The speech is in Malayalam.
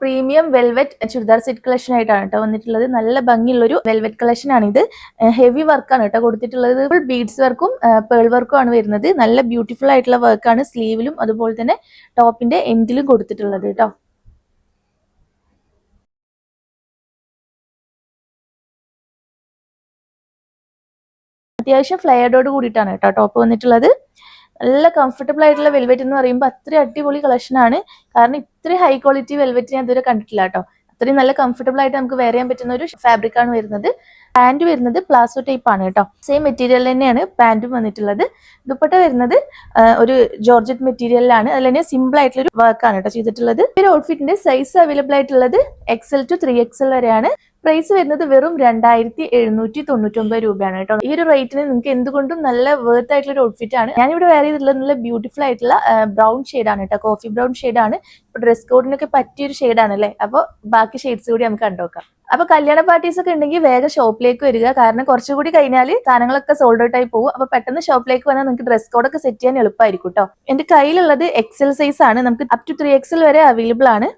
Premium velvet churidar set collection ആയിട്ടാണ് കേട്ടോ വന്നിട്ടുള്ളത്. നല്ല ഭംഗിയുള്ളൊരു വെൽവെറ്റ് കളക്ഷൻ ആണ് ഇത്. ഹെവി വർക്കാണ് കേട്ടോ കൊടുത്തിട്ടുള്ളത്. ഫുൾ ബീഡ്സ് വർക്കും പേൾ വർക്കും ആണ് വരുന്നത്. നല്ല ബ്യൂട്ടിഫുൾ ആയിട്ടുള്ള വർക്കാണ് സ്ലീവിലും അതുപോലെ തന്നെ ടോപ്പിന്റെ എൻഡിലും കൊടുത്തിട്ടുള്ളത് കേട്ടോ. അത്യാവശ്യം ഫ്ലെയർഡോട് കൂടിയിട്ടാണ് കേട്ടോ ടോപ്പ് വന്നിട്ടുള്ളത്. നല്ല കംഫർട്ടബിൾ ആയിട്ടുള്ള വെൽവെറ്റ് എന്ന് പറയുമ്പോൾ അത്രയും അടിപൊളി കളക്ഷൻ ആണ്. കാരണം ഇത്രയും ഹൈ ക്വാളിറ്റി വെൽവെറ്റ് ഞാൻ ഇതുവരെ കണ്ടിട്ടില്ല കേട്ടോ. അത്രയും നല്ല കംഫർട്ടബിൾ ആയിട്ട് നമുക്ക് വെയർ ചെയ്യാൻ പറ്റുന്ന ഒരു ഫാബ്രിക് ആണ് വരുന്നത്. പാന്റ് വരുന്നത് പ്ലാസോ ടൈപ്പ് ആണ് കേട്ടോ. സെയിം മെറ്റീരിയൽ തന്നെയാണ് പാന്റും വന്നിട്ടുള്ളത്. ദുപ്പട്ട വരുന്നത് ഒരു ജോർജറ്റ് മെറ്റീരിയലിലാണ്. അതിൽ തന്നെ സിമ്പിൾ ആയിട്ടുള്ള ഒരു വർക്കാണ് കേട്ടോ ചെയ്തിട്ടുള്ളത്. ഈ ഒരു ഔട്ട്ഫിറ്റിന്റെ സൈസ് അവൈലബിൾ ആയിട്ടുള്ളത് XL to 3XL വരെയാണ്. പ്രൈസ് വരുന്നത് വെറും 2799 രൂപയാണ് കേട്ടോ. ഈ ഒരു റേറ്റിന് നിങ്ങൾക്ക് എന്തുകൊണ്ടും നല്ല വേർത്ത് ആയിട്ടുള്ള ഒരു ഔട്ട്ഫിറ്റ് ആണ്. ഞാനിവിടെ വെയർ ചെയ്തിട്ടുള്ളത് നല്ല ബ്യൂട്ടിഫുൾ ആയിട്ടുള്ള ബ്രൗൺ ഷെയ്ഡാണ് കേട്ടോ. കോഫി ബ്രൗൺ ഷെയ്ഡാണ്. ഇപ്പൊ ഡ്രസ് കോഡിനൊക്കെ പറ്റിയൊരു ഷെയ്ഡാണ് അല്ലേ. അപ്പോൾ ബാക്കി ഷെയ്ഡ്സ് കൂടി നമുക്ക് കണ്ടുനോക്കാം. അപ്പൊ കല്യാണ പാർട്ടീസ് ഒക്കെ ഉണ്ടെങ്കിൽ വേഗം ഷോപ്പിലേക്ക് വരിക. കാരണം കുറച്ചുകൂടി കഴിഞ്ഞാൽ സാധനങ്ങളൊക്കെ സോൾഡ് ഔട്ട് ആയി പോകും. അപ്പൊ പെട്ടെന്ന് ഷോപ്പിലേക്ക് വന്നാൽ നിങ്ങൾക്ക് ഡ്രസ് കോഡൊക്കെ സെറ്റ് ചെയ്യാൻ എളുപ്പമായിരിക്കും കേട്ടോ. എന്റെ കയ്യിലുള്ളത് XL സൈസ് ആണ്. നമുക്ക് അപ് ടു 3XL വരെ അവൈലബിൾ ആണ്.